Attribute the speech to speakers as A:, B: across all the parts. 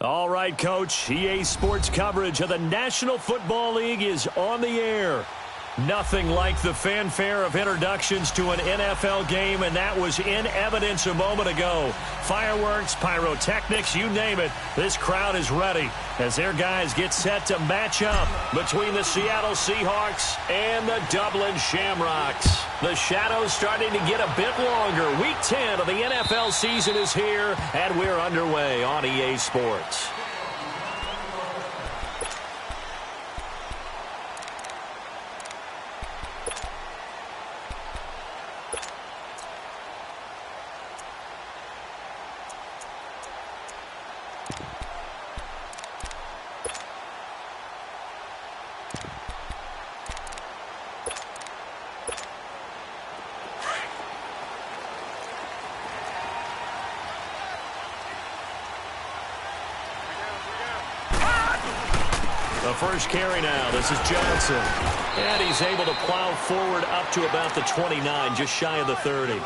A: All right, Coach. EA Sports coverage of the National Football League is on the air. Nothing like the fanfare of introductions to an NFL game, and that was in evidence a moment ago. Fireworks, pyrotechnics, you name it. This crowd is ready as their guys get set to match up between the Seattle Seahawks and the Dublin Shamrocks. The shadows starting to get a bit longer. Week 10 of the NFL season is here, and we're underway on EA Sports. The first carry now. This is Johnson. And he's able to plow forward up to about the 29, just shy of the 30.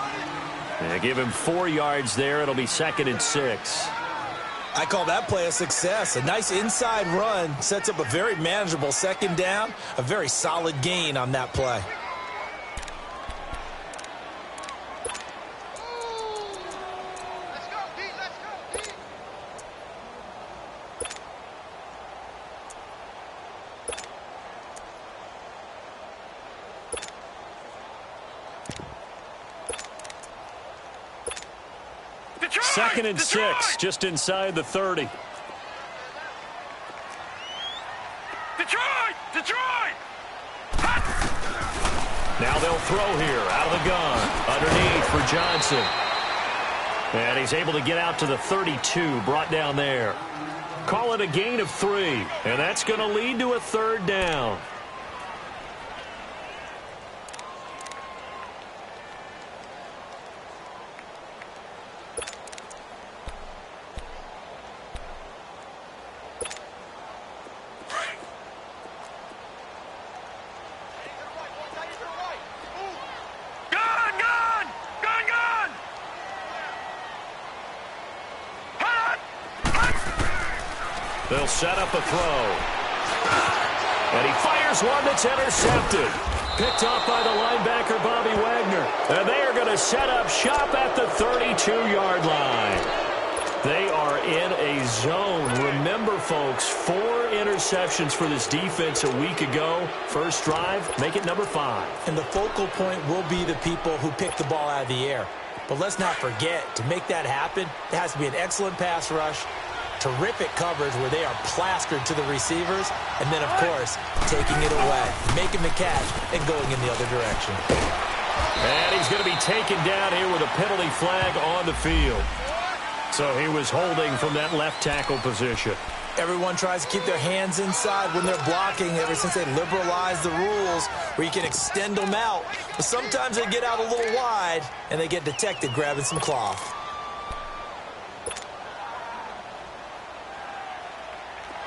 A: And give him 4 yards there. It'll be 2nd and 6.
B: I call that play a success. A nice inside run sets up a very manageable 2nd down. A very solid gain on that play.
A: Second and 6, just inside the 30.
C: Detroit!
A: Now they'll throw here out of the gun. Underneath for Johnson. And he's able to get out to the 32, brought down there. Call it a gain of 3, and that's going to lead to a 3rd down. They'll set up a throw. And he fires one that's intercepted. Picked off by the linebacker, Bobby Wagner. And they are going to set up shop at the 32-yard line. They are in a zone. Remember, folks, 4 interceptions for this defense a week ago. First drive, make it number 5.
B: And the focal point will be the people who pick the ball out of the air. But let's not forget, to make that happen, there has to be an excellent pass rush, terrific coverage where they are plastered to the receivers, and then, of course, taking it away, making the catch, and going in the other direction.
A: And he's going to be taken down here with a penalty flag on the field. So he was holding from that left tackle position.
B: Everyone tries to keep their hands inside when they're blocking ever since they liberalized the rules where you can extend them out. But sometimes they get out a little wide, and they get detected grabbing some cloth.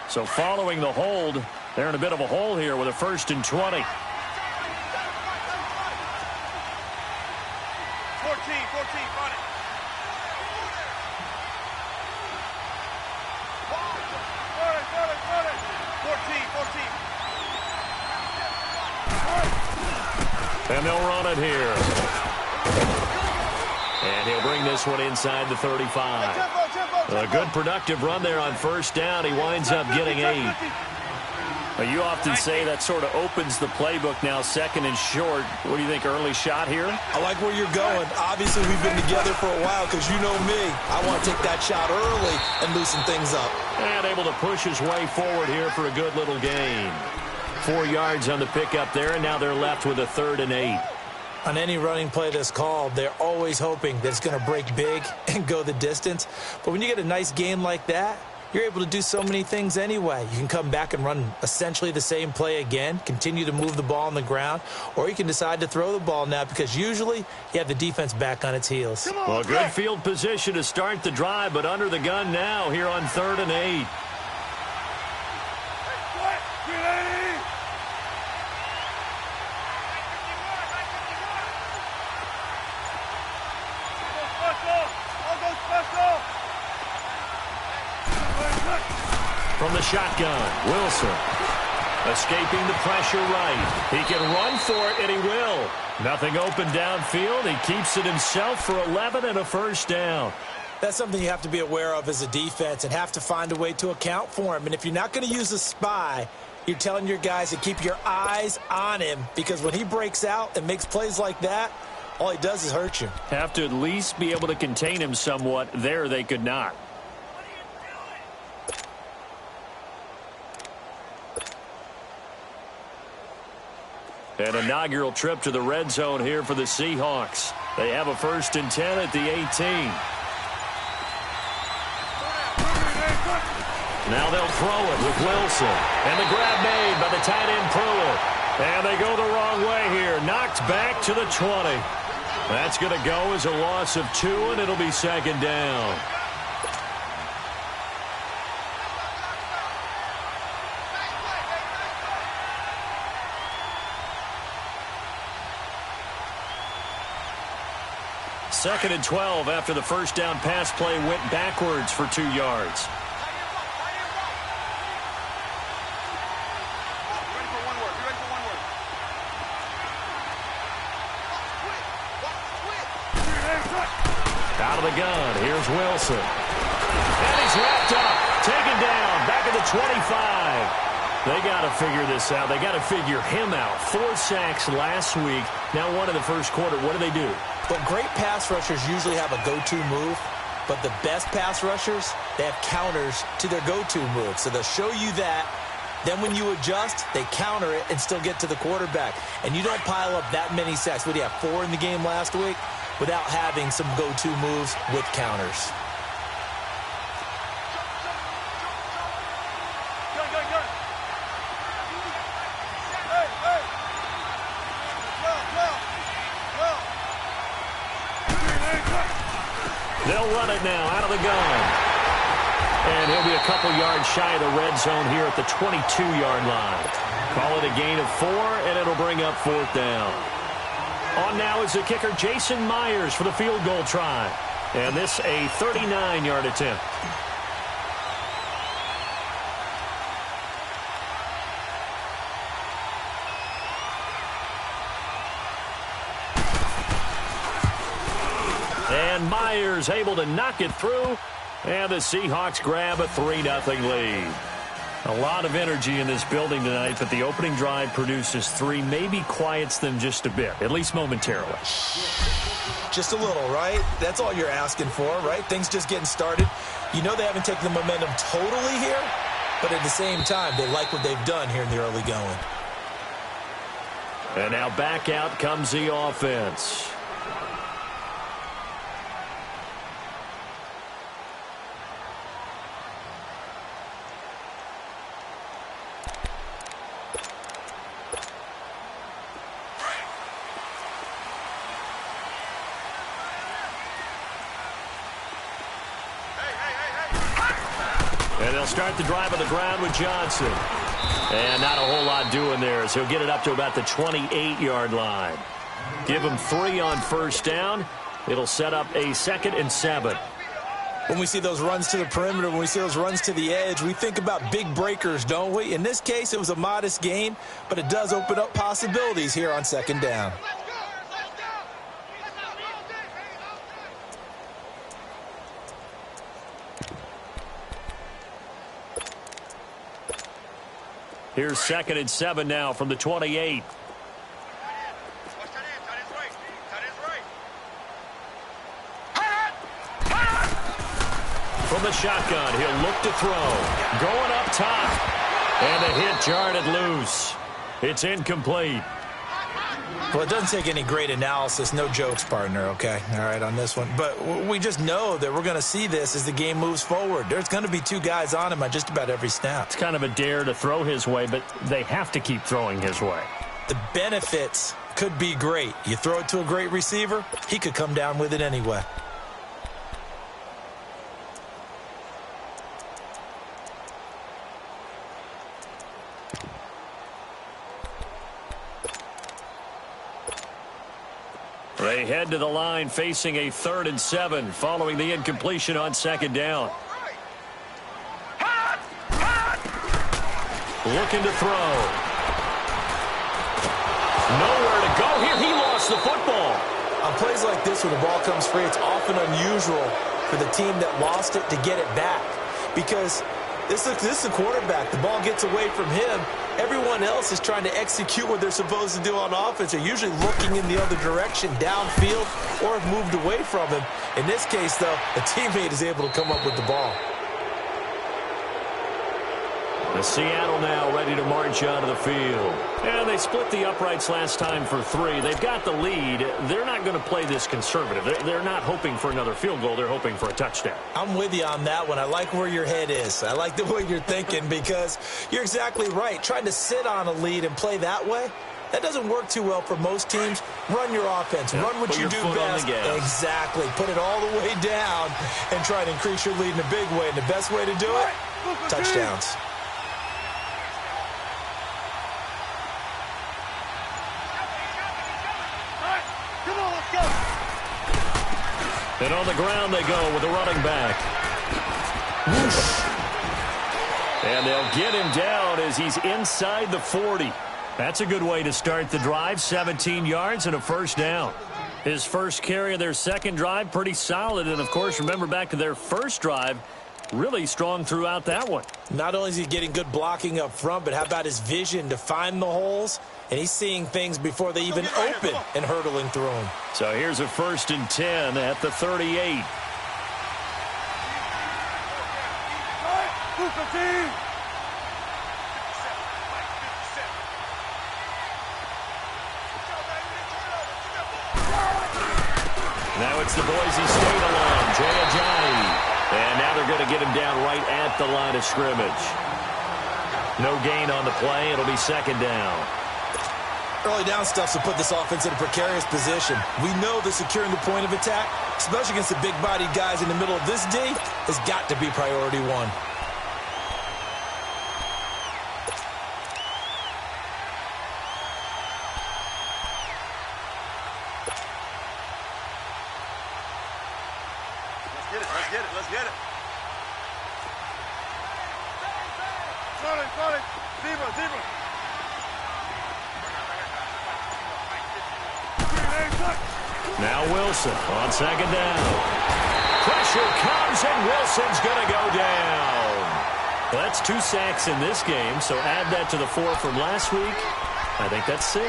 A: So following the hold, they're in a bit of a hole here with a 1st and 20.
C: 14, run it. Run it. 14.
A: And they'll run it here. And he'll bring this one inside the 35. A good productive run there on 1st down. He winds up getting 8. You often say that sort of opens the playbook now, 2nd and short. What do you think, early shot here?
B: I like where you're going. Obviously, we've been together for a while because you know me. I want to take that shot early and loosen things up.
A: And able to push his way forward here for a good little gain. 4 yards on the pickup there, and now they're left with a 3rd and 8.
B: On any running play that's called, they're always hoping that it's going to break big and go the distance. But when you get a nice gain like that, you're able to do so many things anyway. You can come back and run essentially the same play again, continue to move the ball on the ground, or you can decide to throw the ball now because usually you have the defense back on its heels.
A: Well, good field position to start the drive, but under the gun now here on 3rd and 8. From the shotgun, Wilson. Escaping the pressure right. He can run for it, and he will. Nothing open downfield. He keeps it himself for 11 and a first down.
B: That's something you have to be aware of as a defense and have to find a way to account for him. And if you're not going to use a spy, you're telling your guys to keep your eyes on him, because when he breaks out and makes plays like that, all he does is hurt you.
A: Have to at least be able to contain him somewhat. There they could not. An inaugural trip to the red zone here for the Seahawks. They have a 1st and 10 at the 18. Now they'll throw it with Wilson. And the grab made by the tight end Pruitt. And they go the wrong way here. Knocked back to the 20. That's going to go as a loss of 2, and it'll be 2nd down. Second and 12 after the first down pass play went backwards for 2 yards. Out of the gun, here's Wilson. And he's wrapped up, taken down, back at the 25. They got to figure this out. They got to figure him out. 4 sacks last week, now 1 in the first quarter. What do they do?
B: Well, great pass rushers usually have a go-to move, but the best pass rushers, they have counters to their go-to move. So they'll show you that. Then when you adjust, they counter it and still get to the quarterback. And you don't pile up that many sacks. What do you have, 4 in the game last week? Without having some go-to moves with counters.
A: They'll run it now out of the gun. And he'll be a couple yards shy of the red zone here at the 22-yard line. Call it a gain of 4, and it'll bring up 4th down. On now is the kicker, Jason Myers, for the field goal try. And this a 39-yard attempt. And Myers able to knock it through. And the Seahawks grab a 3-0 lead. A lot of energy in this building tonight, but the opening drive produces 3, maybe quiets them just a bit, at least momentarily.
B: Just a little, right? That's all you're asking for, right? Things just getting started. You know they haven't taken the momentum totally here, but at the same time, they like what they've done here in the early going.
A: And now back out comes the offense. And they'll start the drive on the ground with Johnson. And not a whole lot doing there, so he'll get it up to about the 28-yard line. Give him 3 on first down. It'll set up a 2nd and 7.
B: When we see those runs to the perimeter, when we see those runs to the edge, we think about big breakers, don't we? In this case, it was a modest gain, but it does open up possibilities here on 2nd down.
A: Here's 2nd and 7 now from the 28. From the shotgun, he'll look to throw. Going up top. And the hit jarred it loose. It's incomplete.
B: Well, it doesn't take any great analysis. No jokes, partner, okay? All right, on this one. But we just know that we're going to see this as the game moves forward. There's going to be 2 guys on him on just about every snap.
A: It's kind of a dare to throw his way, but they have to keep throwing his way.
B: The benefits could be great. You throw it to a great receiver, he could come down with it anyway.
A: They head to the line facing a 3rd and 7 following the incompletion on 2nd down. Looking to throw. Nowhere to go here. He lost the football.
B: On plays like this where the ball comes free, it's often unusual for the team that lost it to get it back. Because this is a quarterback. The ball gets away from him. Everyone else is trying to execute what they're supposed to do on offense. They're usually looking in the other direction, downfield, or have moved away from him. In this case, though, a teammate is able to come up with the ball.
A: The Seattle now ready to march onto the field. And they split the uprights last time for 3. They've got the lead. They're not going to play this conservative. They're not hoping for another field goal. They're hoping for a touchdown.
B: I'm with you on that one. I like where your head is. I like the way you're thinking because you're exactly right. Trying to sit on a lead and play that way, that doesn't work too well for most teams. Run your offense.
A: Yep.
B: Run what you do best. Exactly. Put it all the way down and try to increase your lead in a big way. And the best way to do it, touchdowns.
A: And on the ground they go with the running back. Whoosh. And they'll get him down as he's inside the 40. That's a good way to start the drive. 17 yards and a first down. His first carry of their second drive, pretty solid. And, of course, remember back to their first drive, really strong throughout that one.
B: Not only is he getting good blocking up front, but how about his vision to find the holes? And he's seeing things before they even open and hurdling through them.
A: So here's a 1st and 10 at the 38. Now it's the Boise State alum, Jay Ajayi. And now they're going to get him down right at the line of scrimmage. No gain on the play. It'll be second down.
B: Early down stuff to put this offense in a precarious position. We know that securing the point of attack, especially against the big-bodied guys in the middle of this D, has got to be priority one.
C: Let's get it. Sorry. Zebra.
A: Now Wilson on second down. Pressure comes, and Wilson's going to go down. Well, that's 2 sacks in this game, so add that to the 4 from last week. I think that's 6.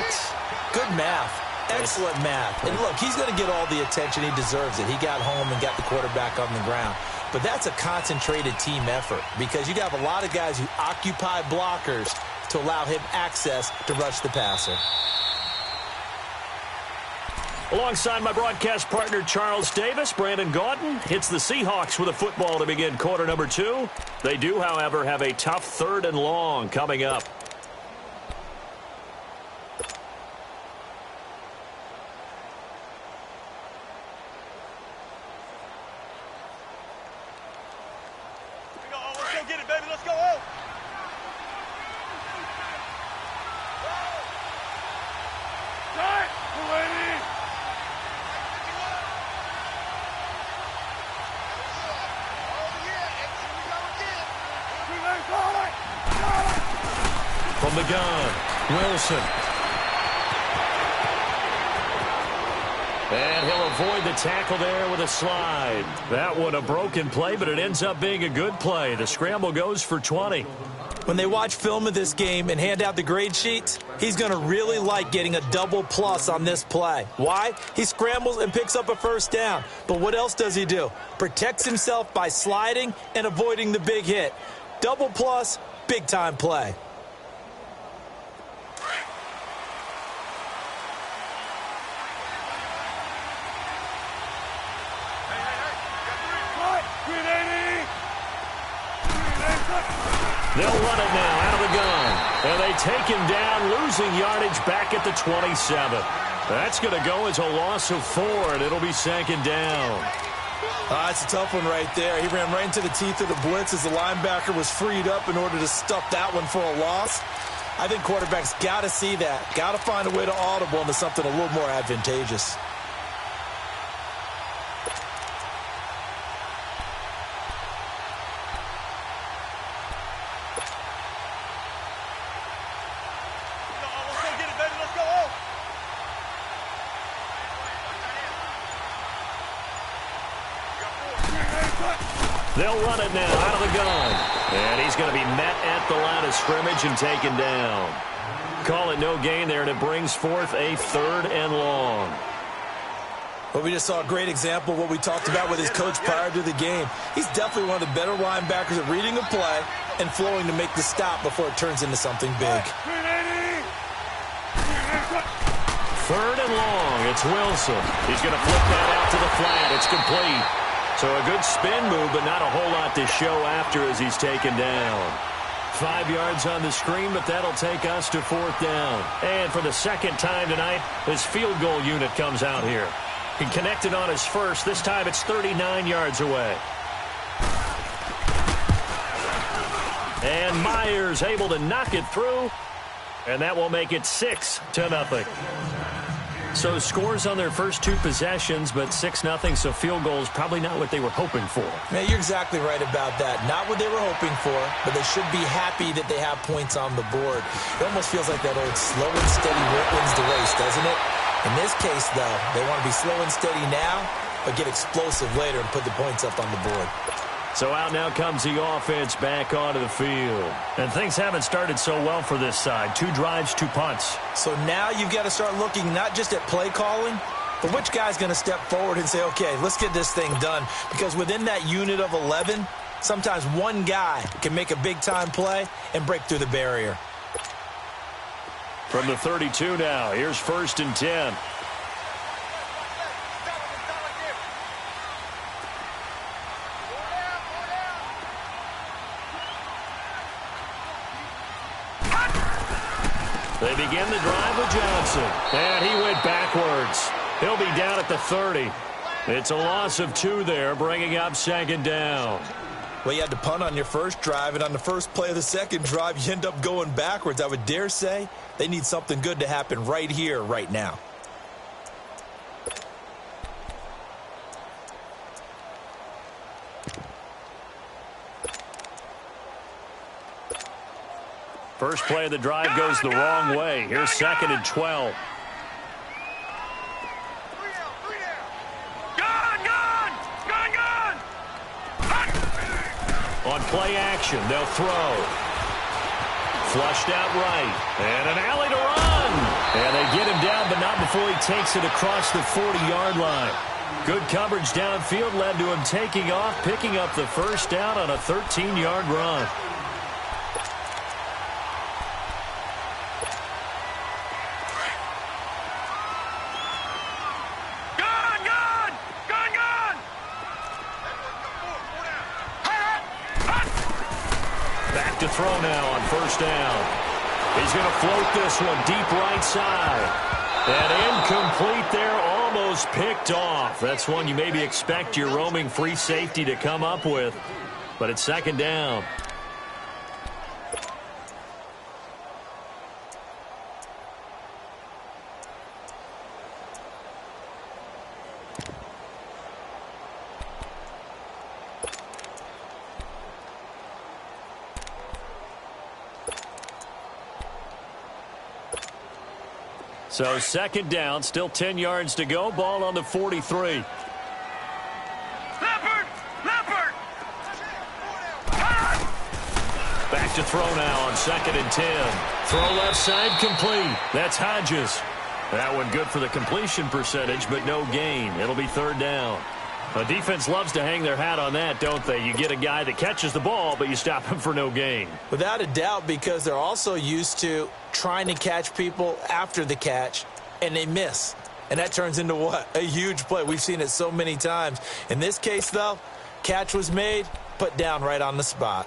B: Good math. Excellent math. And look, he's going to get all the attention. He deserves it. He got home and got the quarterback on the ground. But that's a concentrated team effort because you got a lot of guys who occupy blockers to allow him access to rush the passer.
A: Alongside my broadcast partner, Charles Davis, Brandon Gaudin hits the Seahawks with a football to begin quarter number 2. They do, however, have a tough 3rd and long coming up.
C: Let's go get it, baby. Let's go home.
A: From the gun, Wilson. And he'll avoid the tackle there with a slide. That one a broken play, but it ends up being a good play. The scramble goes for 20.
B: When they watch film of this game and hand out the grade sheets, he's going to really like getting a double plus on this play. Why? He scrambles and picks up a first down. But what else does he do? Protects himself by sliding and avoiding the big hit. Double plus, big-time play.
A: They'll run it now out of the gun. And they take him down, losing yardage back at the 27. That's going to go as a loss of 4, and it'll be 2nd down.
B: That's a tough one right there. He ran right into the teeth of the blitz as the linebacker was freed up in order to stuff that one for a loss. I think quarterbacks got to see that. Got to find a way to audible into something a little more advantageous.
A: They'll run it now out of the gun. And he's going to be met at the line of scrimmage and taken down. Call it no gain there, and it brings forth a 3rd and long.
B: Well, we just saw a great example of what we talked about with his coach prior to the game. He's definitely one of the better linebackers at reading a play and flowing to make the stop before it turns into something big.
A: 3rd and long. It's Wilson. He's going to flip that out to the flat. It's complete. So a good spin move, but not a whole lot to show after as he's taken down. 5 yards on the screen, but that'll take us to 4th down. And for the 2nd time tonight, his field goal unit comes out here. He connected on his first. This time it's 39 yards away. And Myers able to knock it through. And that will make it 6-0. So scores on their first 2 possessions, but 6-0, so field goals probably not what they were hoping for.
B: Man, you're exactly right about that. Not what they were hoping for, but they should be happy that they have points on the board. It almost feels like that old slow and steady wins the race, doesn't it? In this case, though, they want to be slow and steady now, but get explosive later and put the points up on the board.
A: So out now comes the offense back onto the field. And things haven't started so well for this side. 2 drives, 2 punts.
B: So now you've got to start looking not just at play calling, but which guy's going to step forward and say, okay, let's get this thing done. Because within that unit of 11, sometimes one guy can make a big-time play and break through the barrier.
A: From the 32 now, here's 1st and 10. They begin the drive with Johnson. And he went backwards. He'll be down at the 30. It's a loss of 2 there, bringing up 2nd down.
B: Well, you had to punt on your first drive, and on the first play of the 2nd drive, you end up going backwards. I would dare say they need something good to happen right here, right now.
A: First play of the drive goes the wrong way. Here's 2nd and 12. On play action, they'll throw. Flushed out right. And an alley to run. And they get him down, but not before he takes it across the 40-yard line. Good coverage downfield led to him taking off, picking up the 1st down on a 13-yard run. To throw now on 1st down. He's going to float this one deep right side. And incomplete there, almost picked off. That's one you maybe expect your roaming free safety to come up with. But it's 2nd down. So 2nd down, still 10 yards to go. Ball on the 43.
C: Leopard!
A: Back to throw now on 2nd and 10. Throw left side complete. That's Hodges. That one good for the completion percentage, but no gain. It'll be 3rd down. A defense loves to hang their hat on that, don't they? You get a guy that catches the ball, but you stop him for no gain.
B: Without a doubt, because they're also used to trying to catch people after the catch, and they miss. And that turns into what? A huge play. We've seen it so many times. In this case, though, catch was made, put down right on the spot.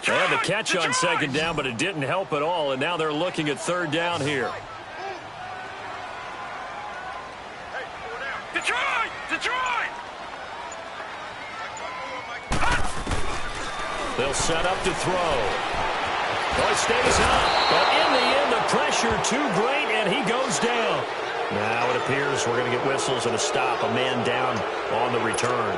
A: And the catch on 2nd down, but it didn't help at all, and now they're looking at 3rd down here.
C: Detroit!
A: They'll set up to throw. Oh, it stays up, but in the end, the pressure too great, and he goes down. Now it appears we're going to get whistles and a stop, a man down on the return.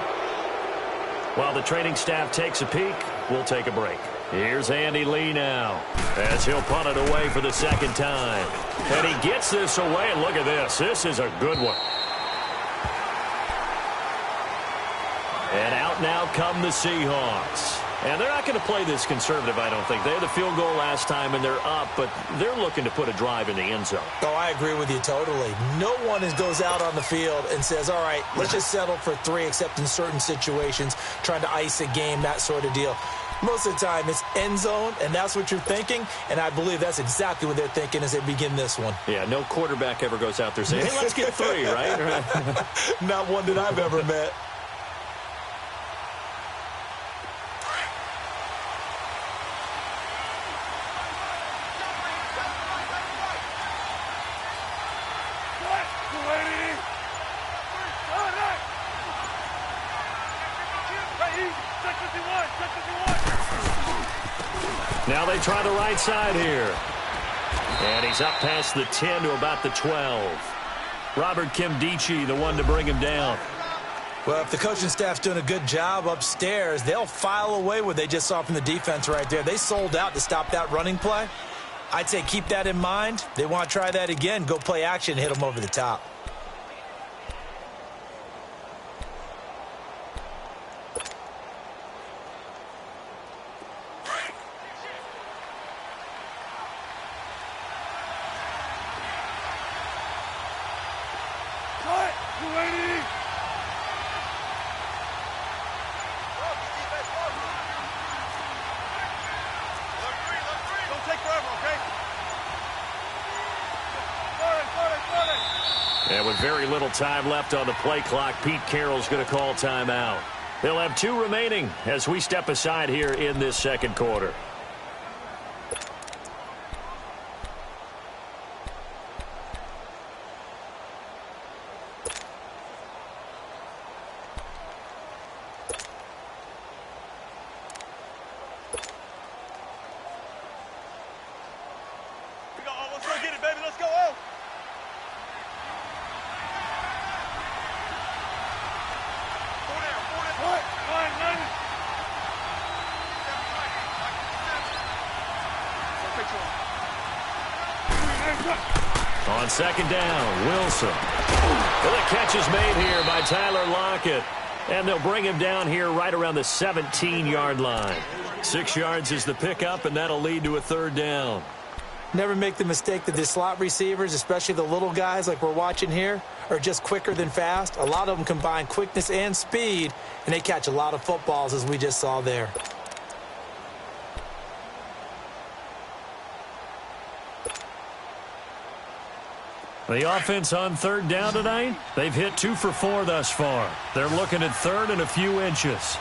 A: While the training staff takes a peek, we'll take a break. Here's Andy Lee now as he'll punt it away for the second time. And he gets this away, and look at this. This is a good one. And out now come the Seahawks. And they're not going to play this conservative, I don't think. They had the field goal last time, and they're up, but they're looking to put a drive in the end zone.
B: Oh, I agree with you totally. No one goes out on the field and says, all right, let's just settle for 3, except in certain situations, trying to ice a game, that sort of deal. Most of the time, it's end zone, and that's what you're thinking, and I believe that's exactly what they're thinking as they begin this one.
A: Yeah, no quarterback ever goes out there saying, hey, let's get 3, right?
B: Not one that I've ever met.
A: Now they try the right side here. And he's up past the 10 to about the 12. Robert Kimdichie, the one to bring him down.
B: Well, if the coaching staff's doing a good job upstairs, they'll file away what they just saw from the defense right there. They sold out to stop that running play. I'd say keep that in mind. They want to try that again. Go play action, hit them over the top.
A: And with very little time left on the play clock, Pete Carroll's going to call timeout. They'll have 2 remaining as we step aside here in this second quarter.
C: Let's go get it, baby. Let's go. Oh.
A: On second down, Wilson. Well, the catch is made here by Tyler Lockett. And they'll bring him down here right around the 17-yard line. 6 yards is the pickup, and that'll lead to a 3rd down.
B: Never make the mistake that the slot receivers, especially the little guys like we're watching here, are just quicker than fast. A lot of them combine quickness and speed, and they catch a lot of footballs, as we just saw there.
A: The offense on 3rd down tonight, they've hit 2 for 4 thus far. They're looking at 3rd and a few inches.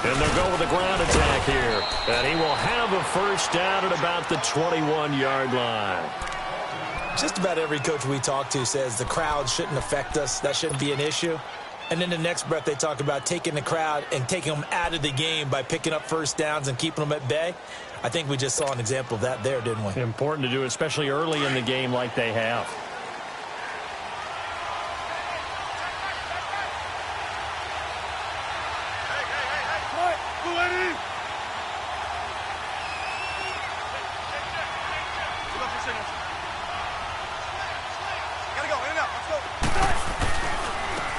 A: And they'll go with a ground attack here. And he will have a 1st down at about the 21-yard line.
B: Just about every coach we talk to says the crowd shouldn't affect us. That shouldn't be an issue. And then the next breath they talk about taking the crowd and taking them out of the game by picking up 1st downs and keeping them at bay. I think we just saw an example of that there, didn't we?
A: Important to do, especially early in the game like they have.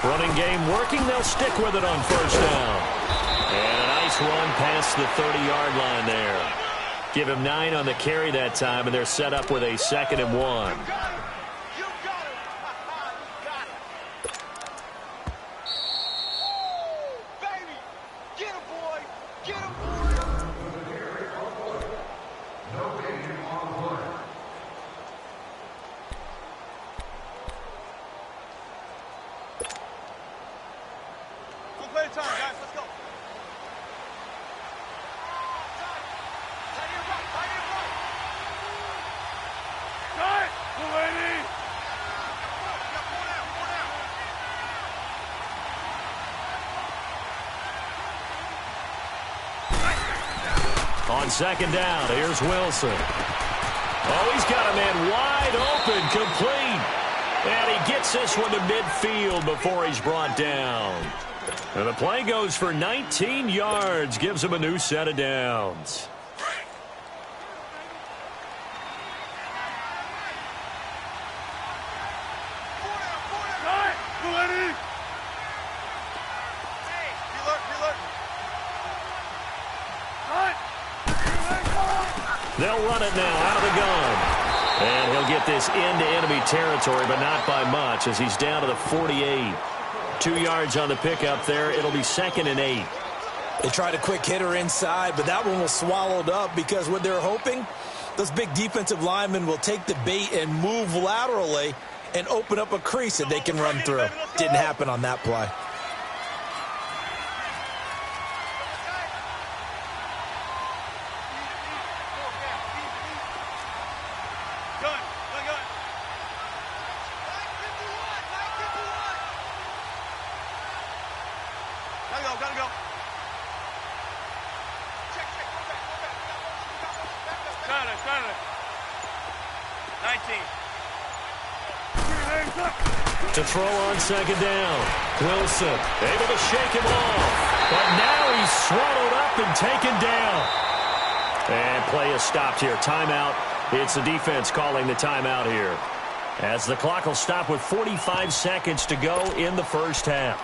A: Running game working. They'll stick with it on 1st down. And a nice run past the 30-yard line there. Give him 9 on the carry that time, and they're set up with a 2nd and 1. On 2nd down, here's Wilson. Oh, he's got a man wide open, complete. And he gets this one to midfield before he's brought down. And the play goes for 19 yards, gives him a new set of downs. They'll run it now out of the gun. And he'll get this into enemy territory, but not by much as he's down to the 48. 2 yards on the pickup there. It'll be 2nd and 8.
B: They tried a quick hitter inside, but that one was swallowed up because what they're hoping, those big defensive linemen will take the bait and move laterally and open up a crease that they can run through. Didn't happen on that play.
C: Gotta go. Trying it. 19.
A: To throw on 2nd down. Wilson able to shake him off. But now he's swallowed up and taken down. And play is stopped here. Timeout. It's the defense calling the timeout here. As the clock will stop with 45 seconds to go in the first half.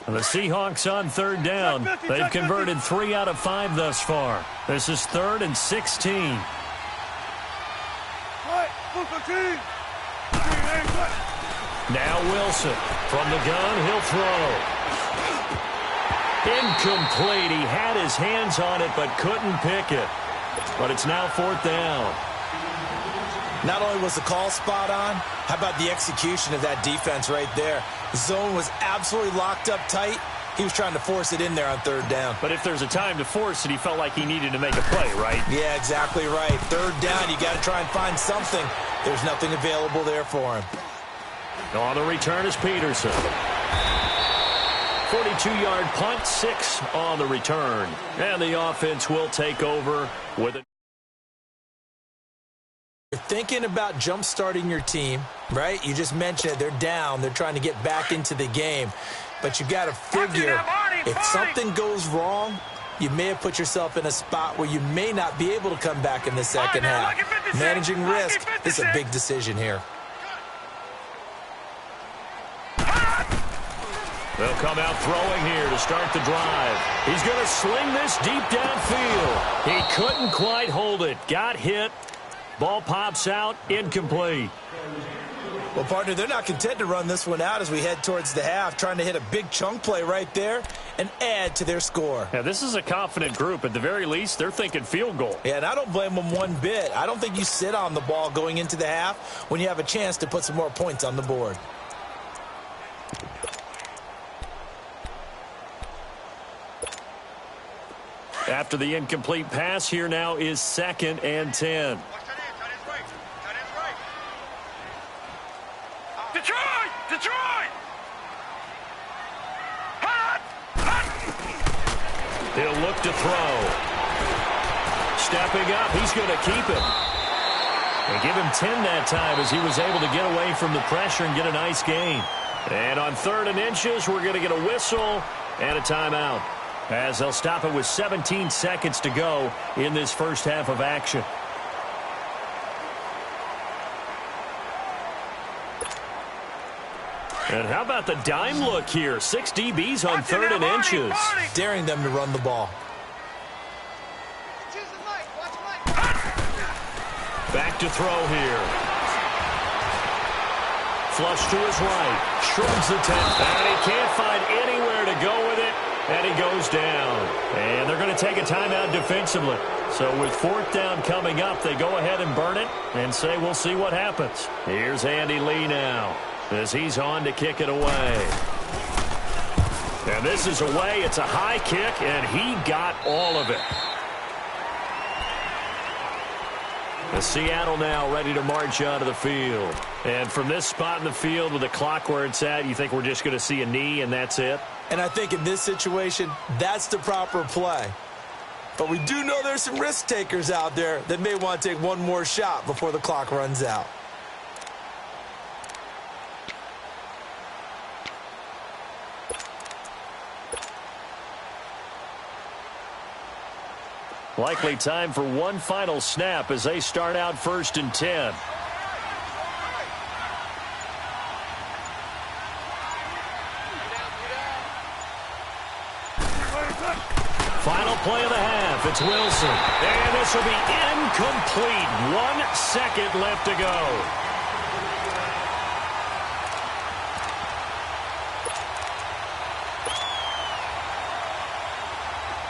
A: The Seahawks on 3rd down. They've converted 3 out of 5 thus far. This is 3rd and 16. Now Wilson from the gun. He'll throw. Incomplete. He had his hands on it but couldn't pick it. But it's now 4th down.
B: Not only was the call spot on, how about the execution of that defense right there? The zone was absolutely locked up tight. He was trying to force it in there on 3rd down.
A: But if there's a time to force it, he felt like he needed to make a play, right?
B: Yeah, exactly right. 3rd down, you got to try and find something. There's nothing available there for him.
A: On the return is Peterson. 42-yard punt, 6 on the return. And the offense will take over with it.
B: You're thinking about jump-starting your team, right? You just mentioned it. They're down. They're trying to get back into the game. But you got to figure, if something goes wrong, you may have put yourself in a spot where you may not be able to come back in the second half. Managing risk is a big decision here.
A: They'll come out throwing here to start the drive. He's going to sling this deep downfield. He couldn't quite hold it. Got hit. Ball pops out, incomplete.
B: Well, partner, they're not content to run this one out as we head towards the half, trying to hit a big chunk play right there and add to their score.
A: Yeah, this is a confident group. At the very least, they're thinking field goal.
B: Yeah, and I don't blame them one bit. I don't think you sit on the ball going into the half when you have a chance to put some more points on the board.
A: After the incomplete pass, here now is 2nd and 10.
C: Detroit!
A: He'll look to throw. Stepping up, he's going to keep it. They give him 10 that time as he was able to get away from the pressure and get a nice gain. And on 3rd and inches, we're going to get a whistle and a timeout, as they'll stop it with 17 seconds to go in this first half of action. And how about the dime look here? 6 DBs on 3rd and inches.
B: Daring them to run the ball.
A: Back to throw here. Flush to his right. Shrugs the 10. And he can't find anywhere to go with it. And he goes down. And they're going to take a timeout defensively. So with 4th down coming up, they go ahead and burn it and say we'll see what happens. Here's Andy Lee now as he's on to kick it away. And this is away. It's a high kick, and he got all of it. The Seattle now ready to march onto the field. And from this spot in the field with the clock where it's at, you think we're just going to see a knee and that's it?
B: And I think in this situation, that's the proper play. But we do know there's some risk takers out there that may want to take one more shot before the clock runs out.
A: Likely time for one final snap as they start out 1st and 10. Final play of the half. It's Wilson. And this will be incomplete. 1 second left to go.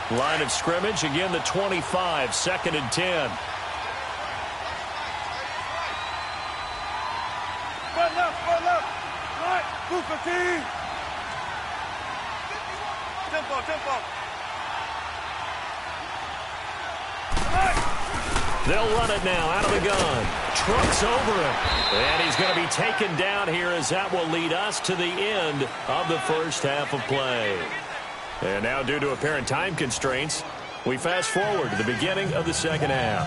A: Line of scrimmage, again the 25, 2nd and 10.
C: Front left. Right, Booker T. Tempo.
A: They'll run it now out of the gun. Trucks over him. And he's going to be taken down here as that will lead us to the end of the first half of play. And now, due to apparent time constraints, we fast forward to the beginning of the second half.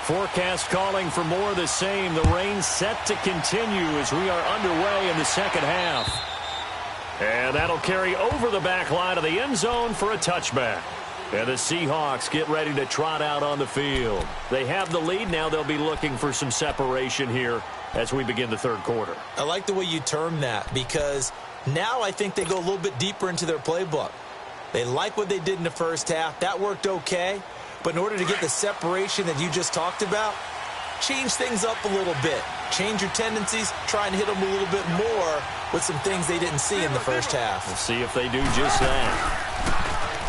A: Forecast calling for more of the same. The rain set to continue as we are underway in the second half. And that'll carry over the back line of the end zone for a touchback. And the Seahawks get ready to trot out on the field. They have the lead. Now they'll be looking for some separation here as we begin the 3rd quarter.
B: I like the way you term that because now I think they go a little bit deeper into their playbook. They like what they did in the first half. That worked okay. But in order to get the separation that you just talked about, change things up a little bit. Change your tendencies. Try and hit them a little bit more with some things they didn't see in the first half.
A: We'll see if they do just that.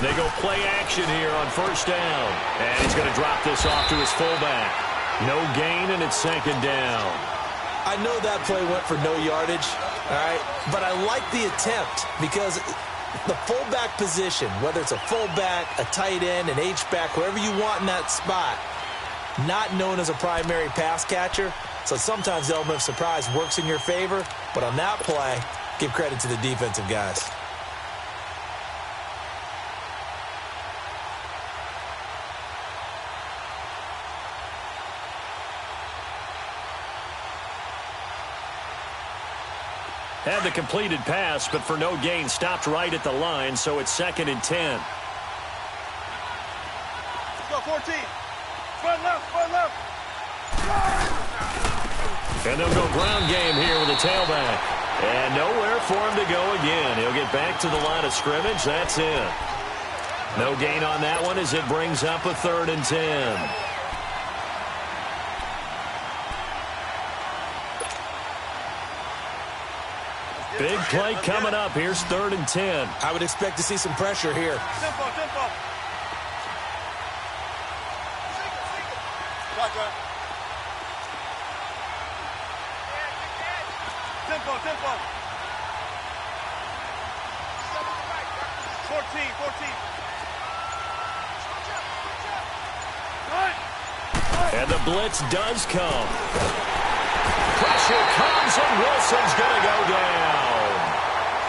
A: They go play action here on 1st down. And he's going to drop this off to his fullback. No gain, and it's 2nd down.
B: I know that play went for no yardage, all right? But I like the attempt because the fullback position, whether it's a fullback, a tight end, an H-back, wherever you want in that spot, not known as a primary pass catcher. So sometimes the element of surprise works in your favor. But on that play, give credit to the defensive guys.
A: Had the completed pass, but for no gain, stopped right at the line, so it's 2nd and 10.
C: Let's go, 14. Front left.
A: And they'll go ground game here with a tailback. And nowhere for him to go again. He'll get back to the line of scrimmage. That's it. No gain on that one as it brings up a 3rd and 10. Big play coming up. Here's 3rd and 10.
B: I would expect to see some pressure here.
C: Tempo. Tempo. 14.
A: And the blitz does come. Pressure comes, and Wilson's going to go down.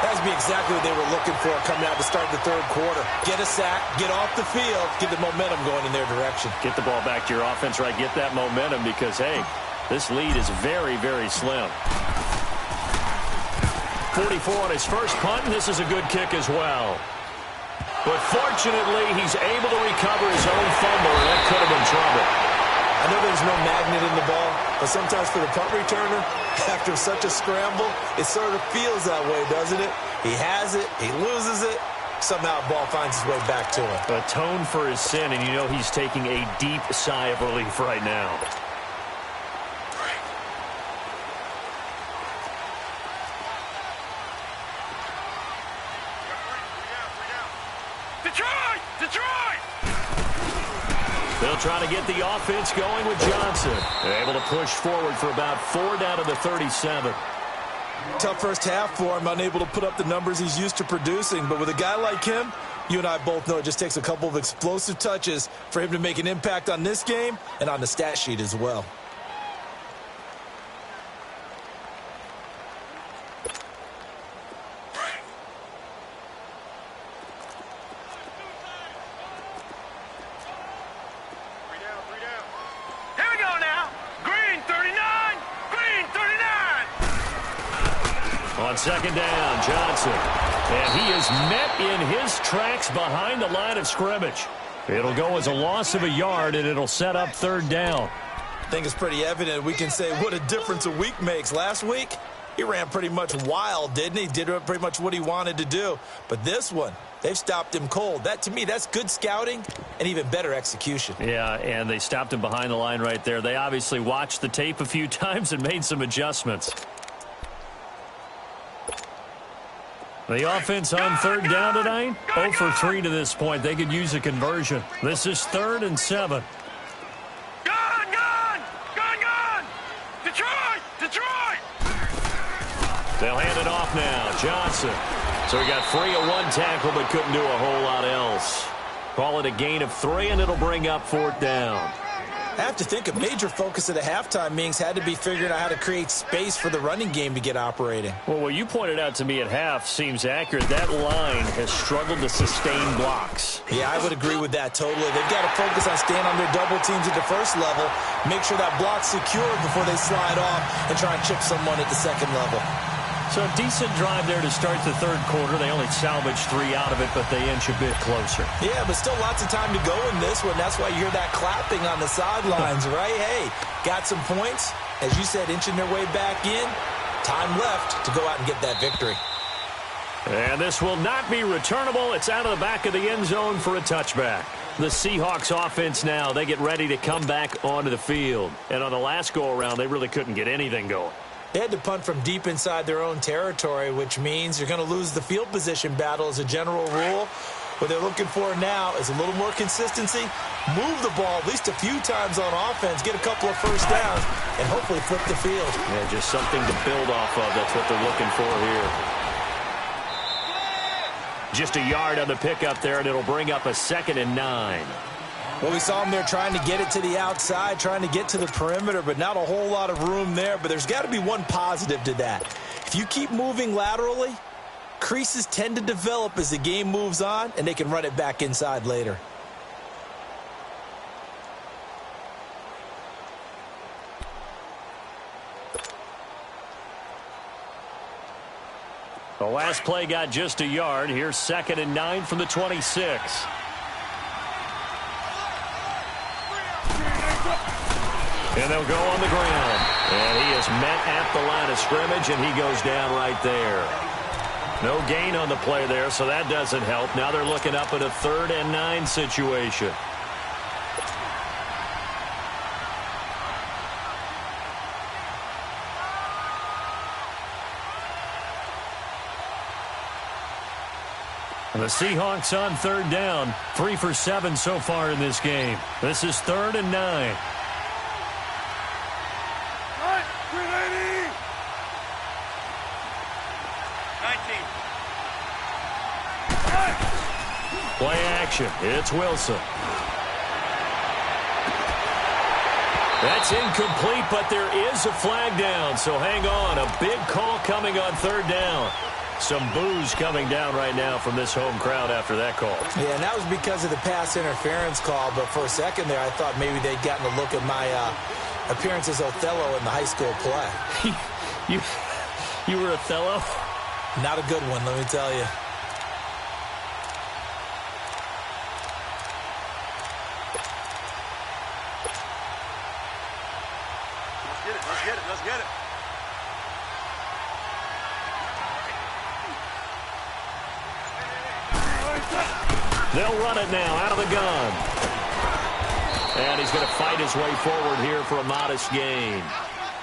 B: That would be exactly what they were looking for coming out to start the 3rd quarter. Get a sack, get off the field, get the momentum going in their direction.
A: Get the ball back to your offense, right? Get that momentum because, hey, this lead is very, very slim. 44 on his first punt, and this is a good kick as well. But fortunately, he's able to recover his own fumble, and that could have been trouble.
B: I know there's no magnet in the ball, but sometimes for the punt returner, after such a scramble, it sort of feels that way, doesn't it? He has it, he loses it, somehow the ball finds its way back to him.
A: Atone for his sin, and you know he's taking a deep sigh of relief right now. They'll try to get the offense going with Johnson. They're able to push forward for about 4 down to the 37.
B: Tough first half for him, unable to put up the numbers he's used to producing. But with a guy like him, you and I both know it just takes a couple of explosive touches for him to make an impact on this game and on the stat sheet as well.
A: On second down, Johnson. And he is met in his tracks behind the line of scrimmage. It'll go as a loss of a yard, and it'll set up third down.
B: I think it's pretty evident we can say what a difference a week makes. Last week, he ran pretty much wild, didn't he? Did pretty much what he wanted to do. But this one, they've stopped him cold. That, to me, that's good scouting and even better execution.
A: Yeah, and they stopped him behind the line right there. They obviously watched the tape a few times and made some adjustments. The offense on third down tonight, 0 for 3 to this point. They could use a conversion. This is 3rd and 7.
C: Gun! Detroit!
A: They'll hand it off now. Johnson. So he got free of one tackle but couldn't do a whole lot else. Call it a gain of 3, and it'll bring up 4th down.
B: I have to think a major focus of the halftime meetings had to be figuring out how to create space for the running game to get operating.
A: Well, what you pointed out to me at half seems accurate. That line has struggled to sustain blocks.
B: Yeah, I would agree with that totally. They've got to focus on staying on their double teams at the first level, make sure that block's secure before they slide off and try and chip someone at the second level.
A: So a decent drive there to start the third quarter. They only salvaged 3 out of it, but they inch a bit closer.
B: Yeah, but still lots of time to go in this one. That's why you hear that clapping on the sidelines, right? Hey, got some points. As you said, inching their way back in. Time left to go out and get that victory.
A: And this will not be returnable. It's out of the back of the end zone for a touchback. The Seahawks offense now, they get ready to come back onto the field. And on the last go-around, they really couldn't get anything going.
B: They had to punt from deep inside their own territory, which means you're going to lose the field position battle as a general rule. What they're looking for now is a little more consistency, move the ball at least a few times on offense, get a couple of first downs, and hopefully flip the field.
A: Yeah, just something to build off of. That's what they're looking for here. Just a yard on the pickup there, and it'll bring up a 2nd and 9.
B: Well, we saw him there trying to get it to the outside, trying to get to the perimeter, but not a whole lot of room there. But there's got to be one positive to that. If you keep moving laterally, creases tend to develop as the game moves on, and they can run it back inside later.
A: The last play got just a yard. Here's 2nd and 9 from the 26. And they'll go on the ground. And he is met at the line of scrimmage, and he goes down right there. No gain on the play there, so that doesn't help. Now they're looking up at a 3rd and 9 situation. And the Seahawks on 3rd down, 3 for 7 so far in this game. This is 3rd and 9. Play action. It's Wilson. That's incomplete, but there is a flag down, so hang on. A big call coming on 3rd down. Some boos coming down right now from this home crowd after that call.
B: Yeah, and that was because of the pass interference call, but for a second there I thought maybe they'd gotten a look at my appearance as Othello in the high school play.
A: You were Othello?
B: Not a good one, let me tell you.
C: Let's get it.
A: They'll run it now out of the gun. And he's going to fight his way forward here for a modest gain.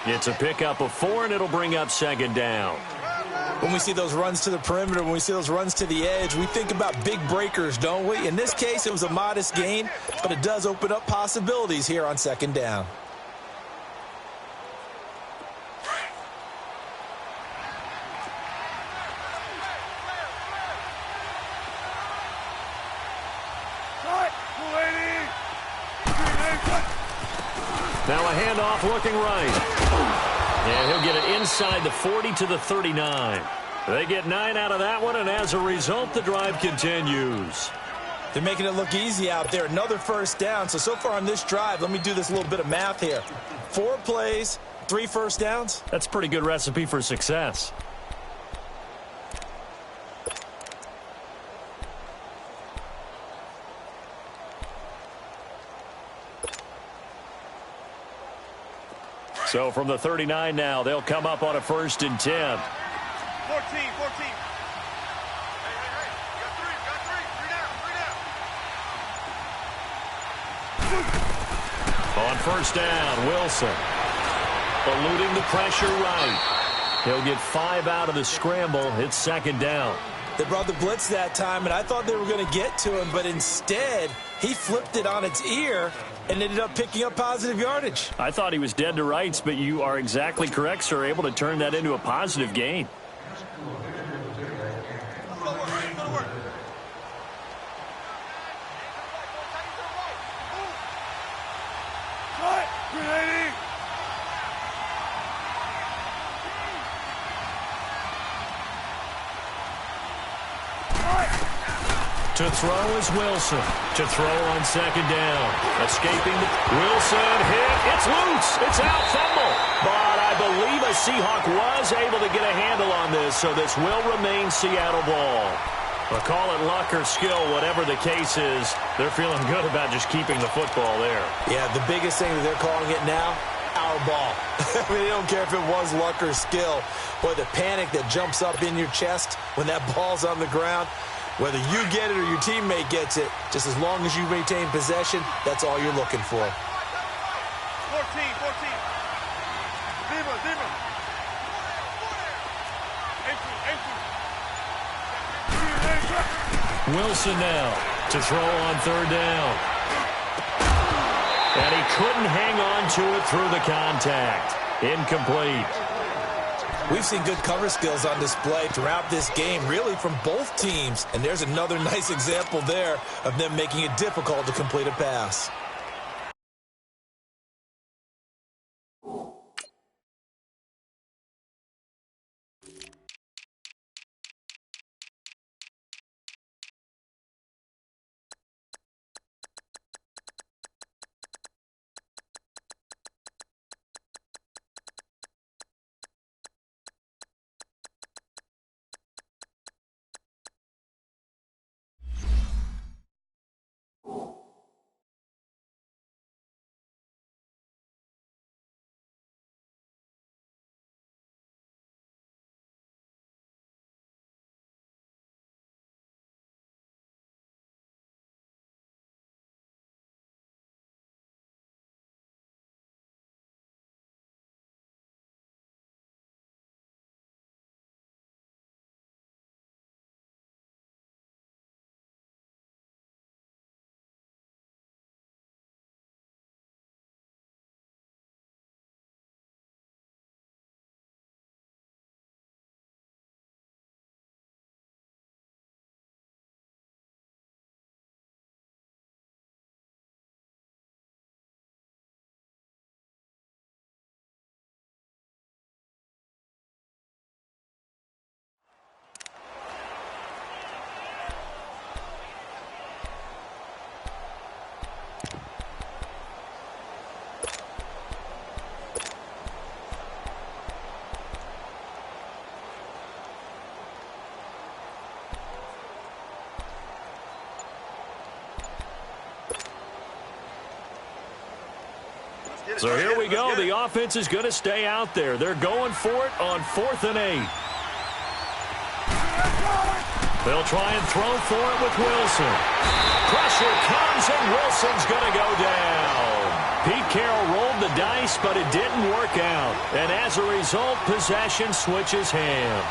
A: It's a pickup of 4, and it'll bring up second down.
B: When we see those runs to the perimeter, when we see those runs to the edge, we think about big breakers, don't we? In this case, it was a modest gain, but it does open up possibilities here on second down.
A: Now a handoff looking right. And he'll get it inside the 40 to the 39. They get 9 out of that one, and as a result, the drive continues.
B: They're making it look easy out there. Another first down. So far on this drive, let me do this little bit of math here. 4 plays, 3 first downs.
A: That's a pretty good recipe for success. So from the 39 now, they'll come up on a 1st and 10. 14.
C: Hey, got three down. On
A: 1st down, Wilson. Eluding the pressure right. He'll get 5 out of the scramble. It's 2nd down.
B: They brought the blitz that time, and I thought they were going to get to him, but instead, he flipped it on its ear and ended up picking up positive yardage.
A: I thought he was dead to rights, but you are exactly correct, sir. Able to turn that into a positive gain. To throw is Wilson. To throw on 2nd down. Escaping the Wilson hit. It's loose. It's out. Fumble. But I believe a Seahawk was able to get a handle on this, so this will remain Seattle ball. Well, call it luck or skill, whatever the case is. They're feeling good about just keeping the football there.
B: Yeah, the biggest thing that they're calling it now, our ball. I mean, they don't care if it was luck or skill. Boy, the panic that jumps up in your chest when that ball's on the ground. Whether you get it or your teammate gets it, just as long as you maintain possession, that's all you're looking for.
C: 14. Zima.
A: Wilson now to throw on 3rd down. And he couldn't hang on to it through the contact. Incomplete.
B: We've seen good cover skills on display throughout this game, really from both teams. And there's another nice example there of them making it difficult to complete a pass.
A: So here we go. The offense is going to stay out there. They're going for it on 4th and 8. They'll try and throw for it with Wilson. Pressure comes, and Wilson's going to go down. Pete Carroll rolled the dice, but it didn't work out. And as a result, possession switches hands.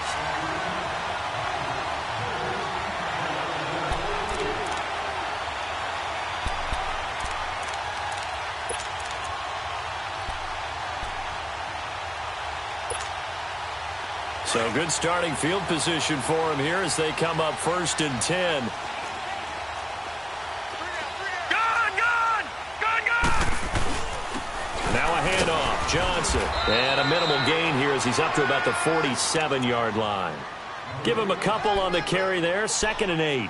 A: So good starting field position for him here as they come up 1st and 10. Now a handoff. Johnson. And a minimal gain here as he's up to about the 47-yard line. Give him a couple on the carry there. 2nd and 8.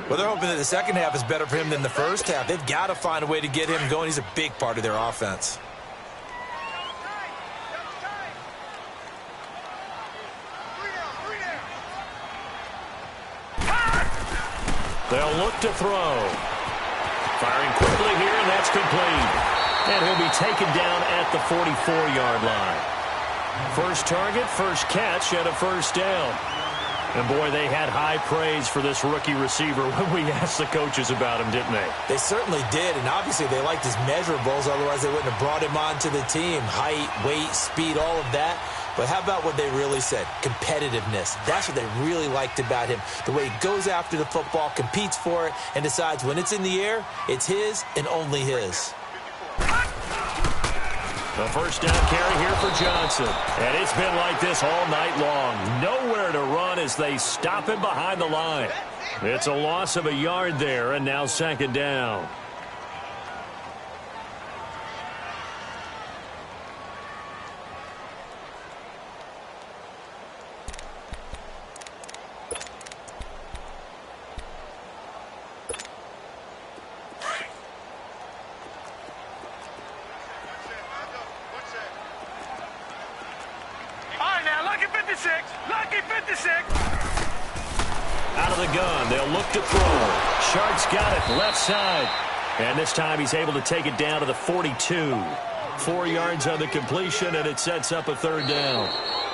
B: Well, they're hoping that the second half is better for him than the first half. They've got to find a way to get him going. He's a big part of their offense.
A: They'll look to throw. Firing quickly here, and that's complete. And he'll be taken down at the 44-yard line. First target, first catch, and a first down. And, boy, they had high praise for this rookie receiver when we asked the coaches about him, didn't they?
B: They certainly did, and obviously they liked his measurables. Otherwise, they wouldn't have brought him onto the team. Height, weight, speed, all of that. But how about what they really said? Competitiveness. That's what they really liked about him. The way he goes after the football, competes for it, and decides when it's in the air, it's his and only his.
A: The first down carry here for Johnson. And it's been like this all night long. Nowhere to run as they stop him behind the line. It's a loss of a yard there, and now 2nd down.
C: Lucky 56.
A: Out of the gun, they'll look to throw. Shark's got it, left side. And this time he's able to take it down to the 42. 4 yards on the completion, and it sets up a 3rd down.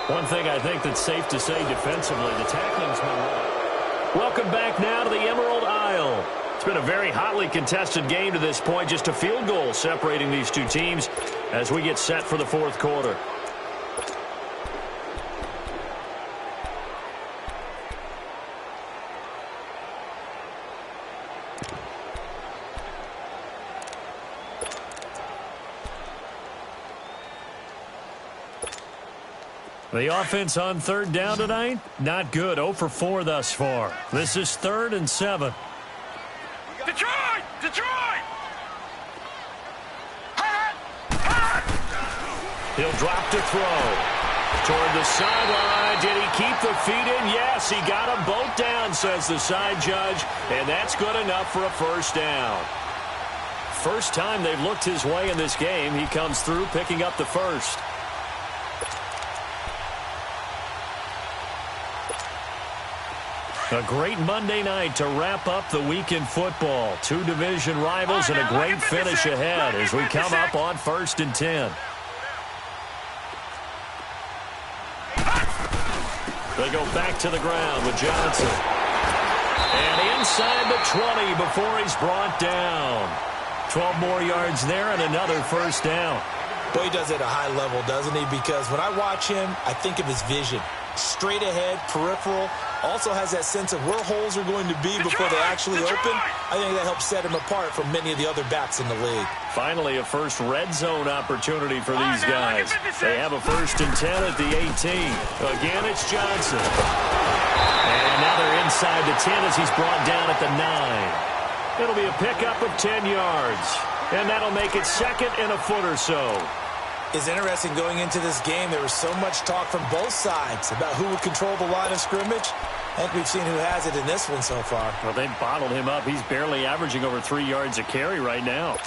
A: One thing I think that's safe to say defensively, the tackling's been right. Welcome back now to the Emerald Isle. It's been a very hotly contested game to this point, just a field goal separating these two teams as we get set for the 4th quarter. The offense on 3rd down tonight, not good. 0 for 4 thus far. This is 3rd and 7.
C: Detroit! Detroit!
A: He'll drop to throw. Toward the sideline. Did he keep the feet in? Yes, he got them both down, says the side judge. And that's good enough for a first down. First time they've looked his way in this game. He comes through picking up the first. A great Monday night to wrap up the week in football. 2 division rivals and a great finish ahead as we come up on 1st and 10. They go back to the ground with Johnson. And inside the 20 before he's brought down. 12 more yards there and another first down.
B: Boy, he does it at a high level, doesn't he? Because when I watch him, I think of his vision. Straight ahead, peripheral. Also has that sense of where holes are going to be before they actually open. I think that helps set him apart from many of the other backs in the league.
A: Finally, a first red zone opportunity for these guys. They have a 1st and 10 at the 18. Again, it's Johnson. And now they're inside the 10 as he's brought down at the 9. It'll be a pickup of 10 yards. And that'll make it 2nd and a foot or so.
B: It's interesting going into this game. There was so much talk from both sides about who would control the line of scrimmage. I think we've seen who has it in this one so far.
A: Well, they've bottled him up. He's barely averaging over 3 yards a carry right now.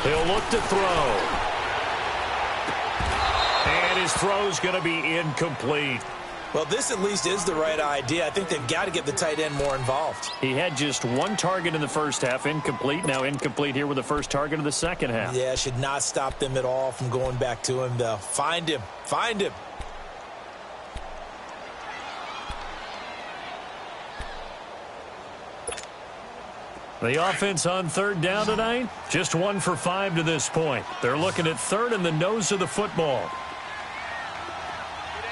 A: He'll look to throw. And his throw's going to be incomplete.
B: Well, this at least is the right idea. I think they've got to get the tight end more involved.
A: He had just one target in the first half, incomplete. Now incomplete here with the first target of the second half.
B: Yeah, should not stop them at all from going back to him, though. Find him. Find him.
A: The offense on third down tonight, just 1 for 5 to this point. They're looking at third and the nose of the football.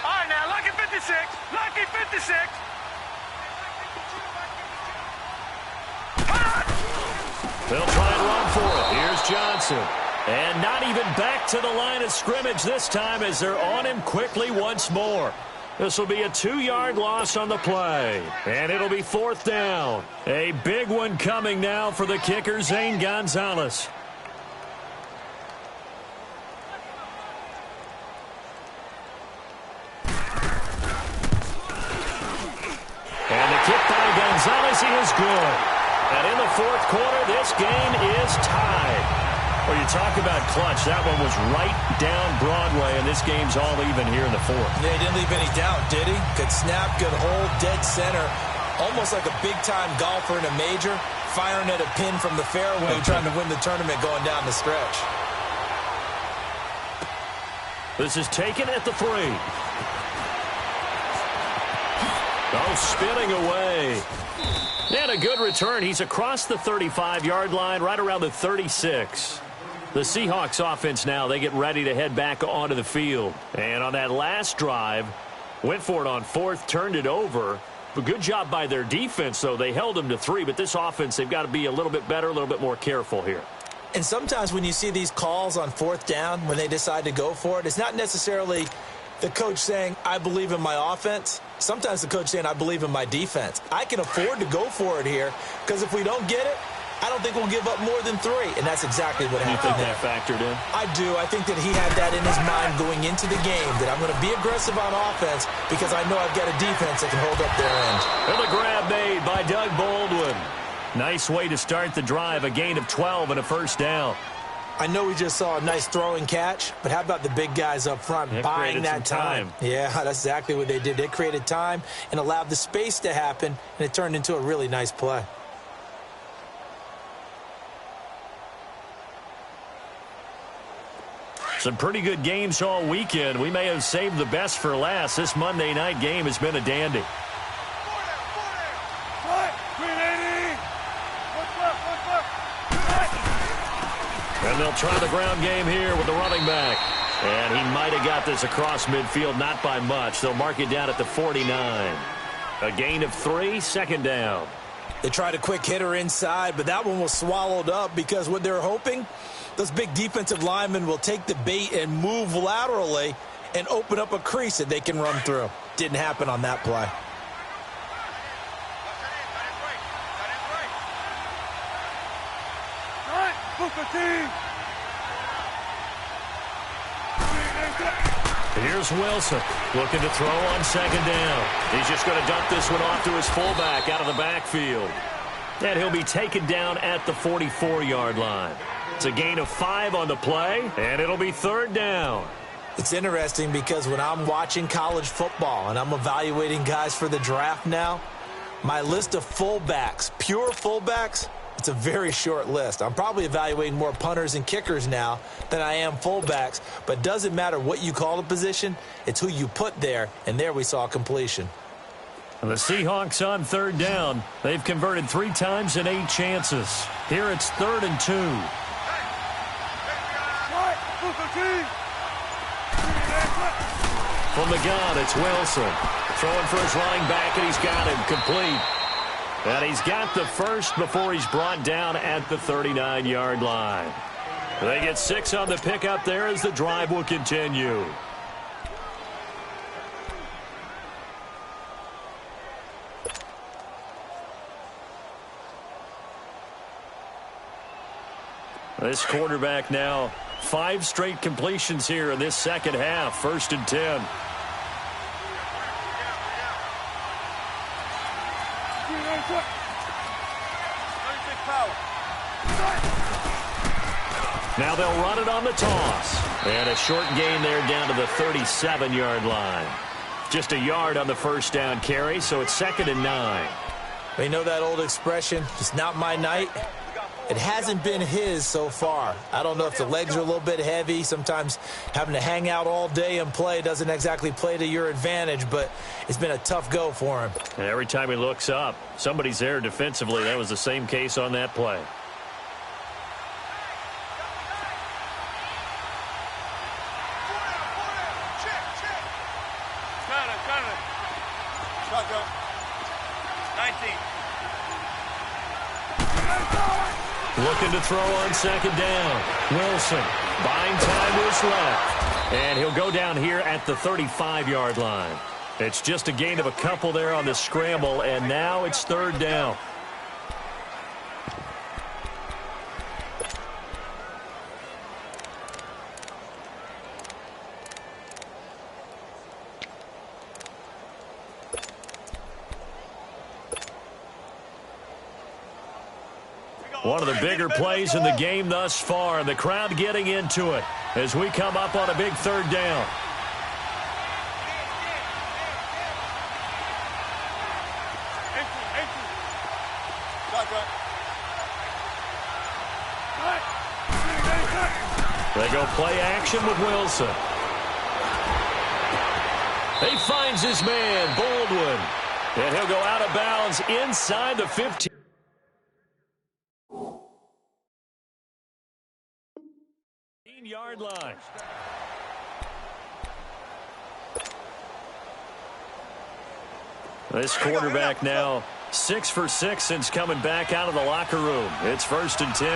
C: All right, now, lucky 56. Lucky 56.
A: They'll try and run for it. Here's Johnson. And not even back to the line of scrimmage this time as they're on him quickly once more. This will be a 2-yard loss on the play. And it'll be fourth down. A big one coming now for the kicker, Zane Gonzalez. And the kick by Gonzalez is good. And in the fourth quarter, this game is tied. Well, you talk about clutch. That one was right down Broadway, and this game's all even here in the fourth.
B: Yeah, he didn't leave any doubt, did he? Good snap, good hold, dead center. Almost like a big-time golfer in a major, firing at a pin from the fairway, trying to win the tournament going down the stretch.
A: This is taken at the 3. Oh, spinning away. And a good return. He's across the 35-yard line, right around the 36. The Seahawks offense now, they get ready to head back onto the field. And on that last drive, went for it on fourth, turned it over. A good job by their defense, though. They held them to 3, but this offense, they've got to be a little bit better, a little bit more careful here.
B: And sometimes when you see these calls on fourth down, when they decide to go for it, it's not necessarily the coach saying, I believe in my offense. Sometimes the coach saying, I believe in my defense. I can afford to go for it here because if we don't get it, I don't think we'll give up more than 3. And that's exactly what happened there.
A: You think that factored in?
B: I do. I think that he had that in his mind going into the game, that I'm going to be aggressive on offense because I know I've got a defense that can hold up their end.
A: And the grab made by Doug Baldwin. Nice way to start the drive, a gain of 12 and a first down.
B: I know we just saw a nice throwing catch, but how about the big guys up front buying that time? Yeah, that's exactly what they did. They created time and allowed the space to happen, and it turned into a really nice play.
A: Some pretty good games all weekend. We may have saved the best for last. This Monday night game has been a dandy. And they'll try the ground game here with the running back. And he might have got this across midfield, not by much. They'll mark it down at the 49. A gain of 3, second down.
B: They tried a quick hitter inside, but that one was swallowed up because what they're hoping, those big defensive linemen will take the bait and move laterally and open up a crease that they can run through. Didn't happen on that play.
A: Here's Wilson looking to throw on second down. He's just going to dump this one off to his fullback out of the backfield. And he'll be taken down at the 44-yard line. It's a gain of 5 on the play, and it'll be third down.
B: It's interesting because when I'm watching college football and I'm evaluating guys for the draft now, my list of fullbacks, pure fullbacks, it's a very short list. I'm probably evaluating more punters and kickers now than I am fullbacks, but it doesn't matter what you call the position, it's who you put there, and there we saw completion.
A: And the Seahawks on third down. They've converted 3 times in 8 chances. Here it's 3rd and 2. From the gun, it's Wilson. Throwing for his running back, and he's got him complete. And he's got the first before he's brought down at the 39-yard line. They get 6 on the pickup there as the drive will continue. This quarterback now 5 straight completions here in this second half. 1st and 10. Now they'll run it on the toss. And a short gain there down to the 37-yard line. Just a yard on the first down carry, so it's 2nd and 9.
B: You know that old expression, it's not my night? It hasn't been his so far. I don't know if the legs are a little bit heavy. Sometimes having to hang out all day and play doesn't exactly play to your advantage, but it's been a tough go for him.
A: And every time he looks up, somebody's there defensively. That was the same case on that play. Looking to throw on 2nd down. Wilson buying time to his left. And he'll go down here at the 35-yard line. It's just a gain of a couple there on the scramble, and now it's 3rd down. One of the bigger plays in the game thus far. The crowd getting into it as we come up on a big 3rd down. They go play action with Wilson. He finds his man, Baldwin. And he'll go out of bounds inside the 15. Yard line. This quarterback now 6 for 6 since coming back out of the locker room. It's 1st and 10.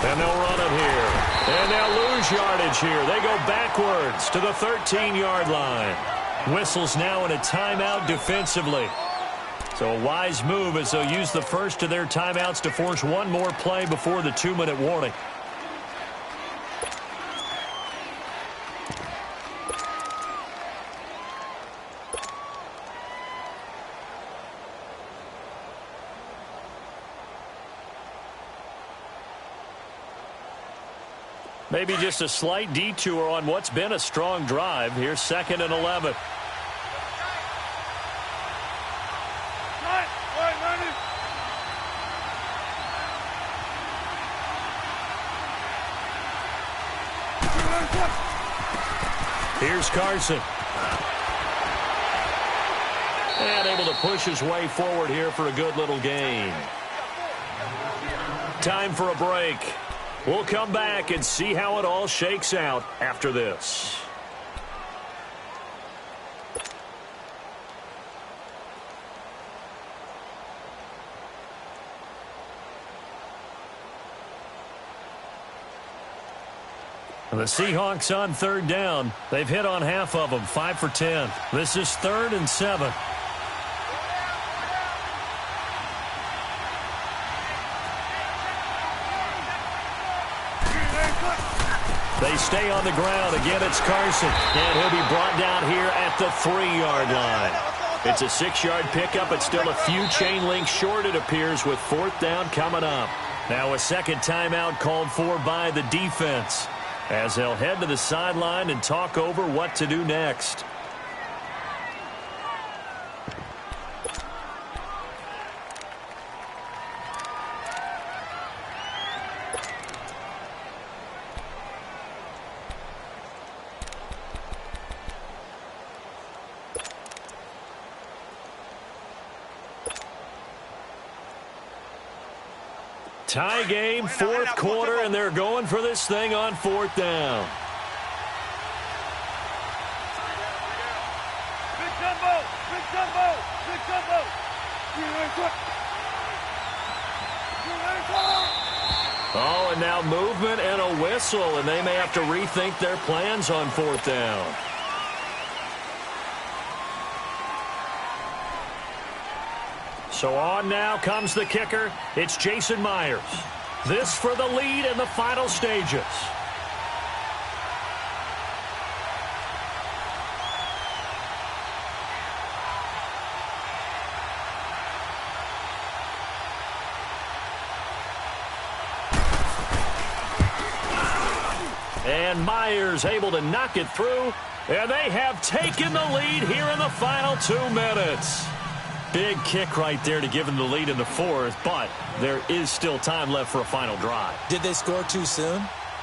A: And they'll run it here. And they'll lose yardage here. They go backwards to the 13-yard line. Whistles now in a timeout defensively. So a wise move as they'll use the first of their timeouts to force one more play before the 2-minute warning. Maybe just a slight detour on what's been a strong drive. Here's 2nd and 11. Here's Carson. And able to push his way forward here for a good little gain. Time for a break. We'll come back and see how it all shakes out after this. The Seahawks on 3rd down. They've hit on half of them, 5 for 10. This is 3rd and 7. They stay on the ground. Again, it's Carson. And he'll be brought down here at the 3-yard line. It's a 6-yard pickup. It's still a few chain links short, it appears, with 4th down coming up. Now a second timeout called for by the defense, as they'll head to the sideline and talk over what to do next. Tie game, 4th quarter, and they're going for this thing on 4th down.
C: Big jumbo! Big jumbo! Big jumbo!
A: Oh, and now movement and a whistle, and they may have to rethink their plans on 4th down. So on now comes the kicker. It's Jason Myers. This for the lead in the final stages. And Myers able to knock it through. And they have taken the lead here in the final 2 minutes. Big kick right there to give them the lead in the fourth, but there is still time left for a final drive.
B: Did they score too soon?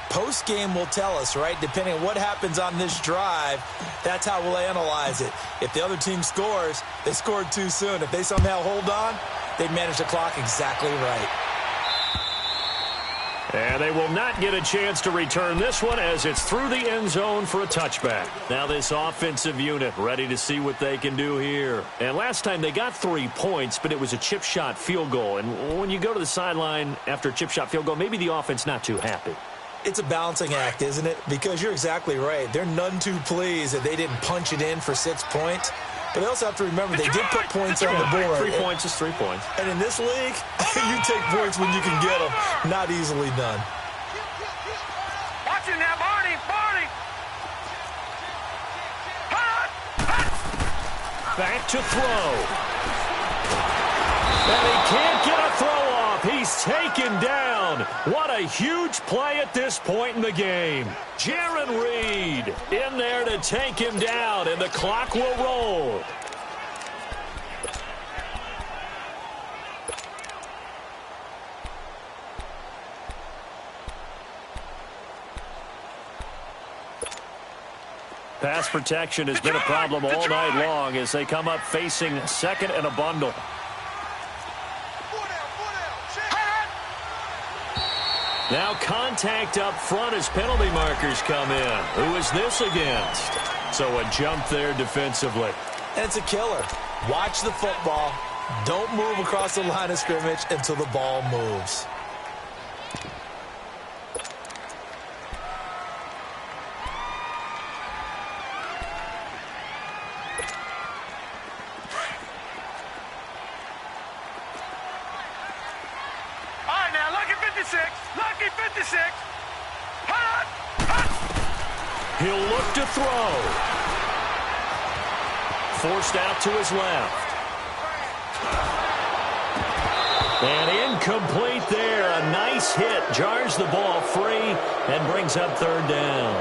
B: Post-game will tell us, right? Depending on what happens on this drive, that's how we'll analyze it. If the other team scores, they scored too soon. If they somehow hold on, they manage the clock exactly right.
A: And they will not get a chance to return this one as it's through the end zone for a touchback. Now this offensive unit ready to see what they can do here. And last time they got 3 points, but it was a chip shot field goal. And when you go to the sideline after a chip shot field goal, maybe the offense not too happy.
B: It's a balancing act, isn't it? Because you're exactly right. They're none too pleased that they didn't punch it in for 6 points. But they also have to remember they did put points on the board.
A: 3 points is 3 points.
B: And in this league, you take points when you can get them. Not easily done.
C: Watch it now, Barney. Barney.
A: Back to throw. And he can't get a throw off. He's taken down. What a huge play at this point in the game. Jaron Reed in there to take him down, and the clock will roll. Pass protection has been a problem all night long as they come up facing second and a bundle. Now contact up front as penalty markers come in. Who is this against? So a jump there defensively.
B: And it's a killer. Watch the football. Don't move across the line of scrimmage until the ball moves.
A: He'll look to throw. Forced out to his left. And incomplete there. A nice hit. Jars the ball free and brings up third down.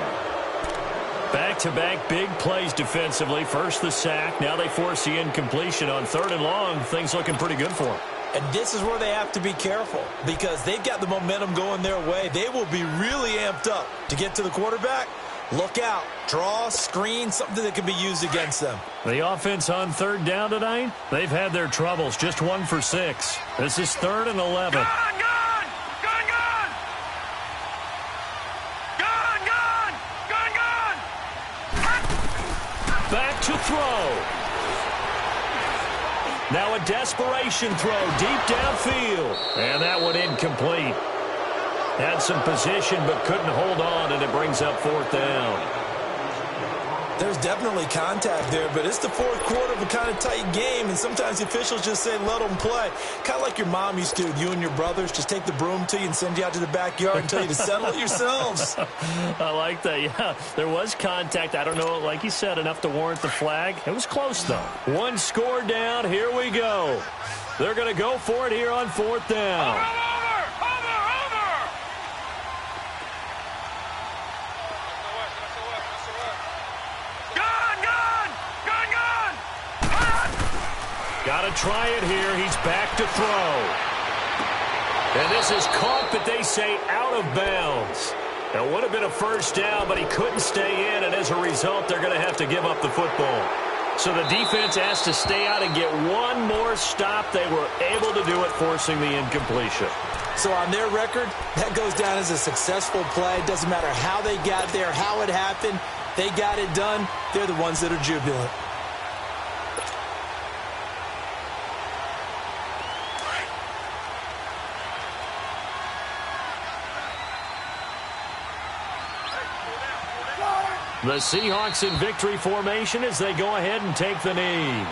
A: Back-to-back big plays defensively. First the sack. Now they force the incompletion on third and long. Things looking pretty good for them.
B: And this is where they have to be careful because they've got the momentum going their way. They will be really amped up to get to the quarterback. Look out. Draw, screen, something that can be used against them.
A: The offense on third down tonight, they've had their troubles. Just 1 for 6. This is 3rd and 11.
C: Gone! Gone! Gone! Gone! Gone! Gone! Gone!
A: Back to throw. Now a desperation throw deep downfield. And that one incomplete. Had some position but couldn't hold on, and it brings up 4th down.
B: There's definitely contact there, but it's the 4th quarter of a kind of tight game, and sometimes the officials just say let them play. Kind of like your mom used to with you and your brothers. Just take the broom to you and send you out to the backyard and tell you to settle it yourselves.
A: I like that, yeah. There was contact. I don't know, like you said, enough to warrant the flag. It was close, though. 1 score down. Here we go. They're going to go for it here on 4th down. Got to try it here. He's back to throw. And this is caught, but they say out of bounds. It would have been a first down, but he couldn't stay in, and as a result, they're going to have to give up the football. So the defense has to stay out and get one more stop. They were able to do it, forcing the incompletion.
B: So on their record, that goes down as a successful play. Doesn't matter how they got there, how it happened. They got it done. They're the ones that are jubilant.
A: The Seahawks in victory formation as they go ahead and take the knee.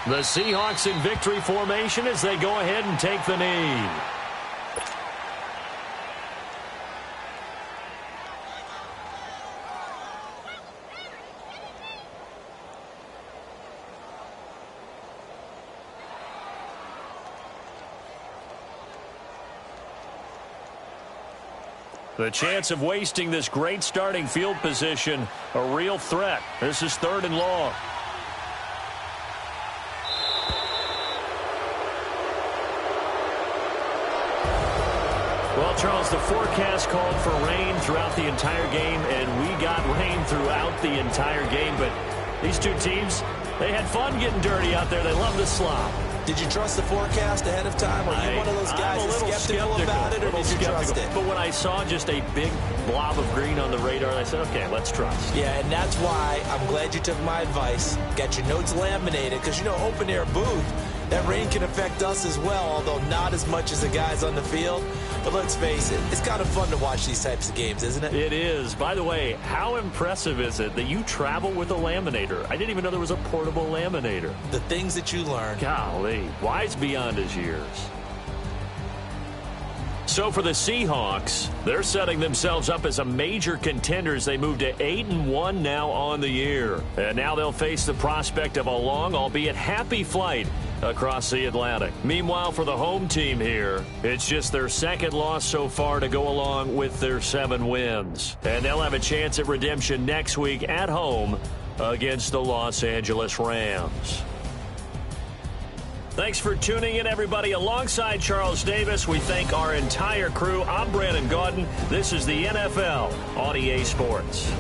A: The Seahawks in victory formation as they go ahead and take the knee. The chance of wasting this great starting field position, a real threat. This is 3rd and long. Well, Charles, the forecast called for rain throughout the entire game, and we got rain throughout the entire game. But these two teams, they had fun getting dirty out there. They love the slop.
B: Did you trust the forecast ahead of time? Are you one of those guys that's skeptical about it, or did you trust it?
A: But when I saw just a big blob of green on the radar, I said, okay, let's trust.
B: Yeah, and that's why I'm glad you took my advice. Got your notes laminated, because, you know, open-air booth, that rain can affect us as well, although not as much as the guys on the field. But let's face it, it's kind of fun to watch these types of games, isn't it?
A: It is. By the way, how impressive is it that you travel with a laminator? I didn't even know there was a portable laminator.
B: The things that you learn.
A: Golly, wise beyond his years. So for the Seahawks, they're setting themselves up as a major contender as they move to 8-1 now on the year. And now they'll face the prospect of a long, albeit happy flight across the Atlantic. Meanwhile, for the home team here, it's just their 2nd loss so far to go along with their 7 wins. And they'll have a chance at redemption next week at home against the Los Angeles Rams. Thanks for tuning in, everybody. Alongside Charles Davis, we thank our entire crew. I'm Brandon Gaudin. This is the NFL on EA Sports.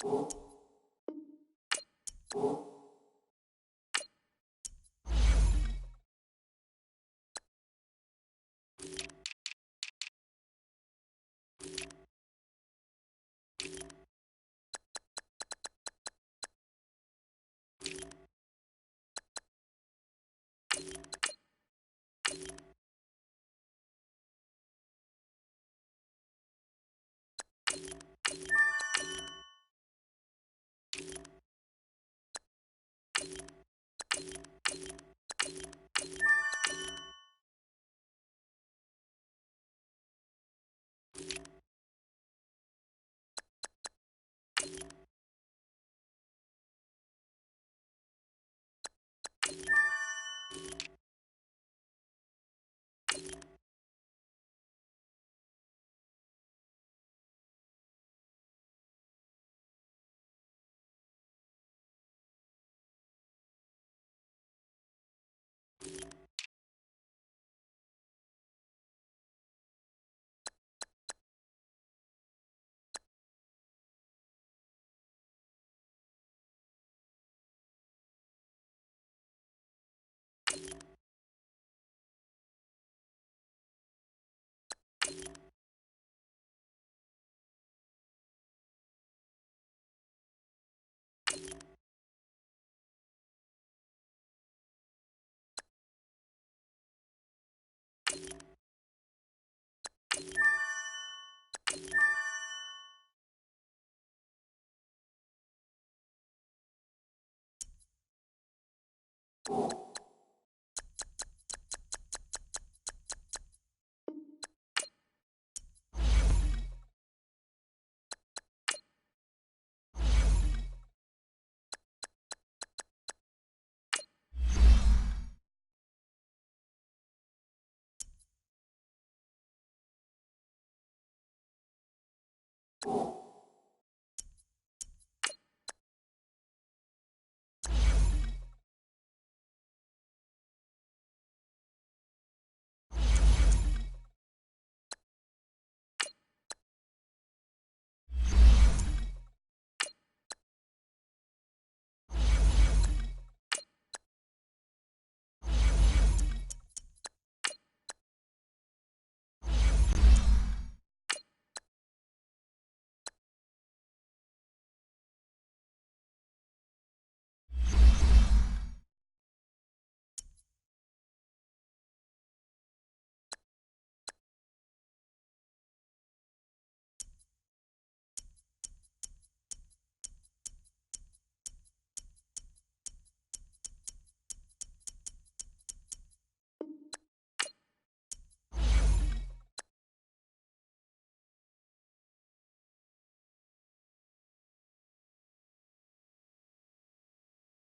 D: You